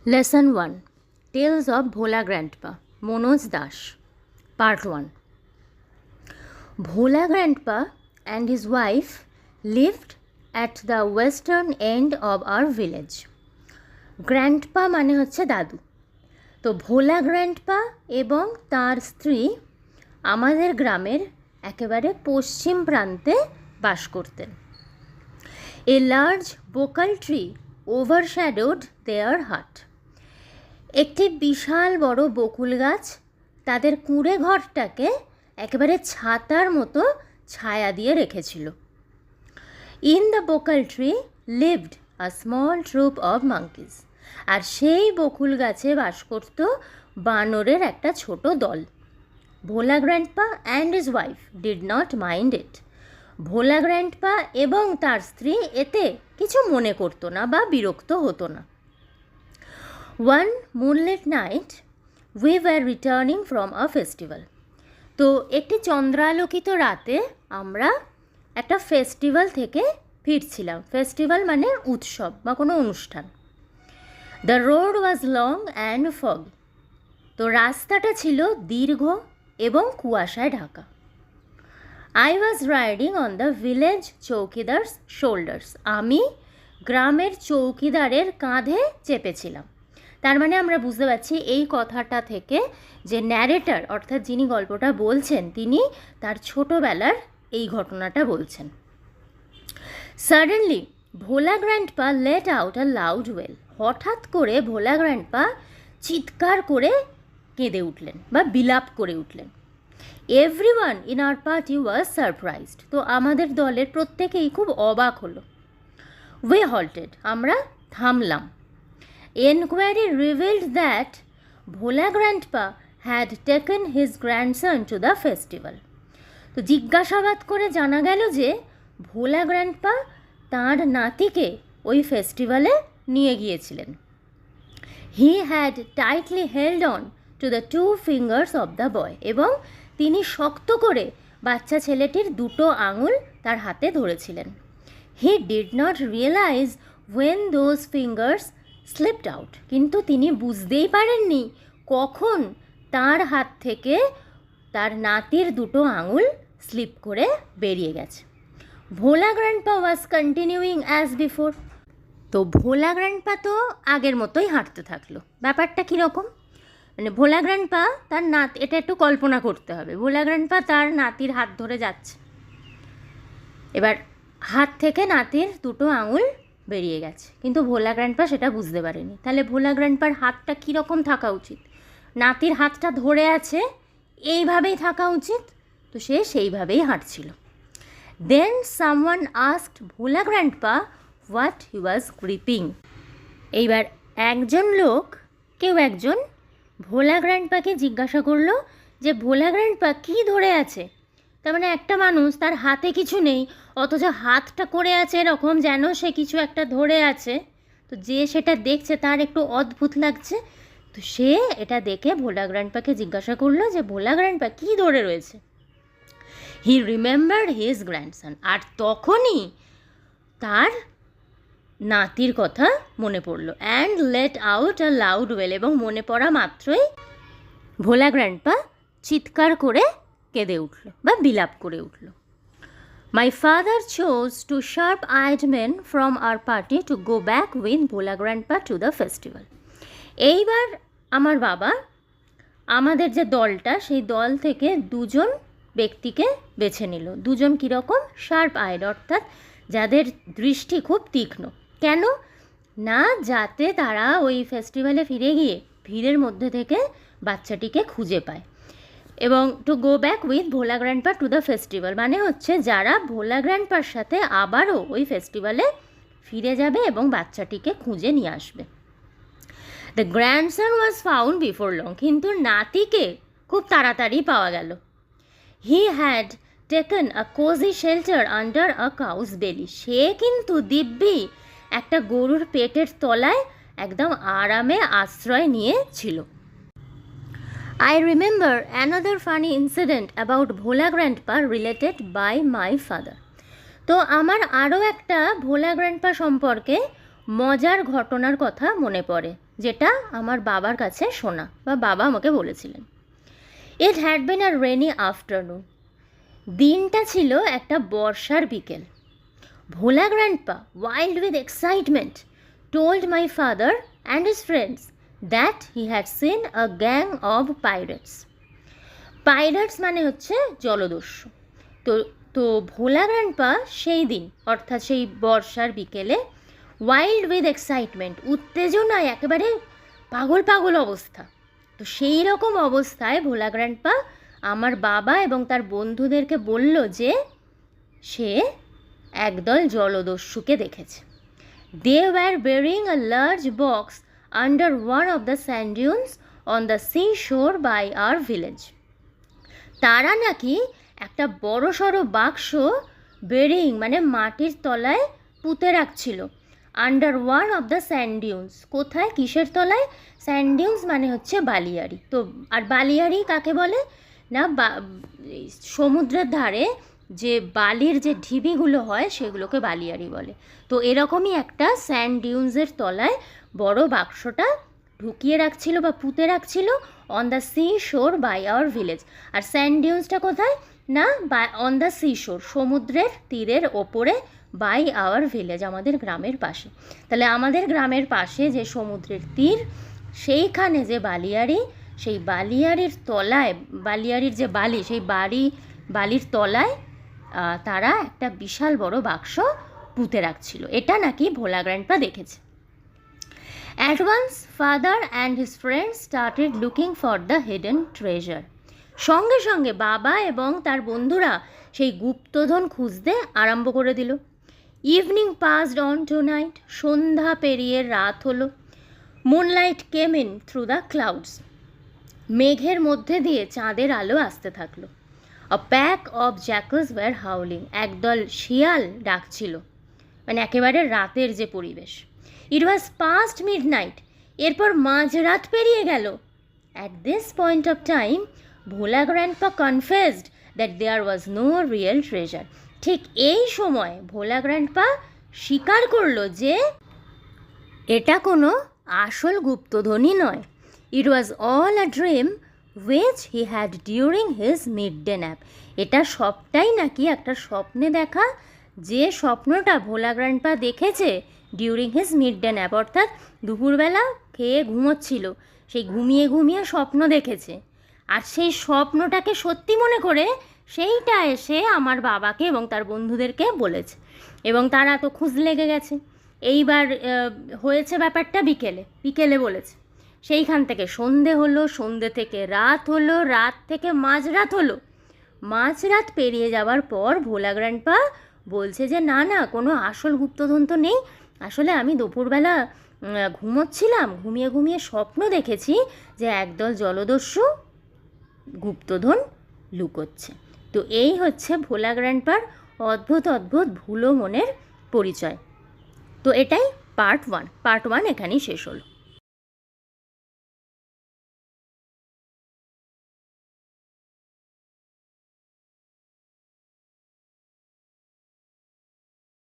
Lesson 1. Tales of Bhola Grandpa, Manoj Das. Part 1. Bhola Grandpa and his wife lived at the western end of our village. Grandpa মানে হচ্ছে দাদু। তো Bhola grandpa এবং তার স্ত্রী আমাদের গ্রামের একেবারে পশ্চিম প্রান্তে বাস করতেন। A large bokal tree overshadowed their hut. একটি বিশাল বড় বকুল গাছ তাদের কুঁড়ে ঘরটাকে একেবারে ছাতার মতো ছায়া দিয়ে রেখেছিল। In the bakul tree lived a small troop of monkeys. আর সেই বকুল গাছে বাস করত বানরের একটা ছোট দল। Bhola grandpa and his wife did not mind it. Bhola grandpa এবং তার স্ত্রী এতে কিছু মনে করতো না বা বিরক্ত হতো না। One moonlit night, we were returning from a festival. তো একটি চন্দ্রালোকিত রাতে আমরা একটা ফেস্টিভ্যাল থেকে ফিরছিলাম। ফেস্টিভ্যাল মানে উৎসব বা কোনো অনুষ্ঠান। The road was long and fog. তো রাস্তাটা ছিল দীর্ঘ এবং কুয়াশায় Dhaka. I was riding on the village chowkidar's shoulders. আমি গ্রামের চৌকিদারের কাঁধে চেপেছিলাম। তার মানে আমরা বুঝতে পারছি এই কথাটা থেকে যে ন্যারেটর অর্থাৎ যিনি গল্পটা বলছেন তিনি তার ছোটোবেলার এই ঘটনাটা বলছেন। Suddenly Bhola grandpa late out a loud well. হঠাৎ করে ভোলা গ্র্যান্ডপা চিৎকার করে কেঁদে উঠলেন বা বিলাপ করে উঠলেন। Everyone in our party was surprised. তো আমাদের দলের প্রত্যেকেই খুব অবাক হলো। We halted. আমরা থামলাম। Enquiry revealed that Bhola Grandpa had taken his grandson to the festival. তো জিজ্ঞাসাবাদ করে জানা গেল যে ভোলা গ্র্যান্ডপা তাঁর নাতিকে ওই ফেস্টিভ্যালে নিয়ে গিয়েছিলেন। He had tightly held on to the two fingers of the boy. এবং তিনি শক্ত করে বাচ্চা ছেলেটির দুটো আঙুল তার হাতে ধরেছিলেন। He did not realize when those fingers slipped out. কিন্তু তিনি বুঝতেই পারেননি কখন তার হাত থেকে তার নাতির দুটো আঙুল স্লিপ করে বেরিয়ে গেছে। Bhola grandpa was continuing as before. তো ভোলা গ্র্যান্ডপা তো আগের মতোই হাঁটতে থাকলো। ব্যাপারটা কীরকম, মানে ভোলা গ্র্যান্ডপা তার এটা একটু কল্পনা করতে হবে। ভোলা গ্র্যান্ডপা তার নাতির হাত ধরে যাচ্ছে, এবার হাত থেকে নাতির দুটো আঙুল বেরিয়ে গেছে, কিন্তু ভোলা গ্র্যান্ডপা সেটা বুঝতে পারেনি। তাহলে ভোলা গ্র্যান্ডপার হাতটা কীরকম থাকা উচিত? নাতির হাতটা ধরে আছে, এইভাবেই থাকা উচিত, তো সে সেইভাবেই হাঁটছিল। Then someone asked Bhola grandpa what he was gripping. এইবার কেউ একজন ভোলা গ্র্যান্ডপাকে জিজ্ঞাসা করলো যে ভোলা গ্র্যান্ডপা কী ধরে আছে। তার মানে একটা মানুষ তার হাতে কিছু নেই অথচ হাতটা করে আছে এরকম যেন সে কিছু একটা ধরে আছে। তো যে সেটা দেখছে তার একটু অদ্ভুত লাগছে। তো সে এটা দেখে ভোলা গ্র্যান্ডপাকে জিজ্ঞাসা করলো যে ভোলা গ্র্যান্ডপা কী ধরে রয়েছে। He remembered his grandson. আর তখনই তার নাতির কথা মনে পড়লো। And let out a loud wail. এবং মনে পড়া মাত্রই ভোলা গ্র্যান্ডপা চিৎকার করে কেঁদে উঠল বা বিলাপ করে উঠল। My father chose to sharp-eyed men from our party to go back with Bhola grandpa to the festival. এইবার আমার বাবা আমাদের যে দলটা সেই দল থেকে দুজন ব্যক্তিকে বেছে নিল। দুজন কীরকম? শার্প-আইড, অর্থাৎ যাদের দৃষ্টি খুব তীক্ষ্ণ। কেন না? যাতে তারা ওই ফেস্টিভ্যালে ফিরে গিয়ে ভিড়ের মধ্যে থেকে বাচ্চাটিকে খুঁজে পায়। এবং to go back with Bhola grandpa to the festival মানে হচ্ছে যারা ভোলা গ্র্যান্ডপার সাথে আবারও ওই ফেস্টিভ্যালে ফিরে যাবে এবং বাচ্চাটিকে খুঁজে নিয়ে আসবে। The grandson was found before long. কিন্তু নাতিকে খুব তাড়াতাড়ি পাওয়া গেল। He had taken a cosy shelter under a cows বেলি। সে কিন্তু দিব্যি একটা গরুর পেটের তলায় একদম আরামে আশ্রয় নিয়েছিল। I remember another funny incident about Bhola Grandpa related by my father. তো আমার আরও একটা ভোলা গ্র্যান্ডপা সম্পর্কে মজার ঘটনার কথা মনে পড়ে, যেটা আমার বাবার কাছে শোনা বা বাবা আমাকে বলেছিলেন। It had been a rainy afternoon. দিনটা ছিল একটা বর্ষার বিকেল। Bhola grandpa, wild with excitement, told my father and his friends that he had seen a gang of pirates. Pirates মানে হচ্ছে জলদস্যু। তো তো ভোলা গ্র্যান্ডপা সেই দিন, অর্থাৎ সেই বর্ষার বিকেলে, ওয়াইল্ড উইথ এক্সাইটমেন্ট, উত্তেজনায় একেবারে পাগল পাগল অবস্থা। তো সেই রকম অবস্থায় ভোলা গ্র্যান্ডপা আমার বাবা এবং তার বন্ধুদেরকে বলল যে সে একদল জলদস্যুকে দেখেছে। They were bearing a large box under one of the sand dunes on the C শোর বাই আওয়ার ভিলেজ। তারা নাকি একটা বড় সড়ো বাক্স বেরিং মানে মাটির তলায় পুঁতে রাখছিল, under one of the sand dunes. কোথায়, কিসের তলায়? স্যান্ড ডিউনস মানে হচ্ছে বালিয়াড়ি। তো আর বালিয়াড়ি কাকে বলে না, সমুদ্রের ধারে যে বালির যে ঢিবিগুলো হয় সেগুলোকে বালিয়াড়ি বলে। তো এরকমই একটা স্যান্ড ডিউনসের তলায় বড় বাক্সটা ঢুকিয়ে রাখছিল বা পুঁতে রাখছিল, অন দ্য সি শোর বাই আওয়ার ভিলেজ। আর স্যান্ড ডিউনসটা কোথায় না, অন দ্য সি শোর, সমুদ্রের তীরের ওপরে, বাই আওয়ার ভিলেজ, আমাদের গ্রামের পাশে। তাহলে আমাদের গ্রামের পাশে যে সমুদ্রের তীর, সেইখানে যে বালিয়াড়ি, সেই বালিয়াড়ির তলায়, বালিয়াড়ির যে বালি, সেই বালির তলায় তারা একটা বিশাল বড় বাক্স পুঁতে রাখছিল। এটা নাকি ভোলা গ্র্যান্ডপা দেখেছে। At once, father and his friends started looking for the hidden treasure. সঙ্গে সঙ্গে বাবা এবং তার বন্ধুরা সেই গুপ্তধন খুঁজতে আরম্ভ করে দিল। Evening passed on to night. সন্ধ্যা পেরিয়ে রাত হলো। Moonlight came in through the clouds. মেঘের মধ্যে দিয়ে চাঁদের আলো আসতে থাকলো। A pack of jackals were howling. একদল শিয়াল ডাকছিল, মানে একেবারে রাতের যে পরিবেশ। It was past midnight. এরপর মাঝরাত পেরিয়ে গেল। At this point of time Bhola grandpa confessed that there was no real treasure. ঠিক এই সময় ভোলা গ্র্যান্ডপা স্বীকার করলো যে এটা কোনো আসল গুপ্তধনই নয়। It was all a dream which he had during his midday nap. এটা সবটাই নাকি একটা স্বপ্নে দেখা, যে স্বপ্নটা ভোলা গ্র্যান্ডপা দেখেছে during his midday nap, অর্থাৎ দুপুরবেলা খেয়ে ঘুমোচ্ছিল, সেই ঘুমিয়ে ঘুমিয়ে স্বপ্ন দেখেছে। আর সেই স্বপ্নটাকে সত্যি মনে করে সেইটা এসে আমার বাবাকে এবং তার বন্ধুদেরকে বলেছে, এবং তারা তো খুঁজ লেগে গেছে। এইবার হয়েছে ব্যাপারটা বিকেলে বলেছে। সেইখান থেকে সন্ধে হলো, সন্ধে থেকে রাত হলো, রাত থেকে মাঝরাত হলো। মাঝরাত পেরিয়ে যাওয়ার পর ভোলা গ্র্যান্ডপা বলছে যে না না, কোনো আসল গুপ্তধন তো নেই। আসলে আমি দুপুরবেলা ঘুমোচ্ছিলাম, ঘুমিয়ে ঘুমিয়ে স্বপ্ন দেখেছি যে একদল জলদস্যু গুপ্তধন লুকোচ্ছে। তো এই হচ্ছে ভোলা গ্র্যান্ডপার অদ্ভুত অদ্ভুত ভুলো মনের পরিচয়। তো এটাই পার্ট 1 এখানেই শেষ হলো।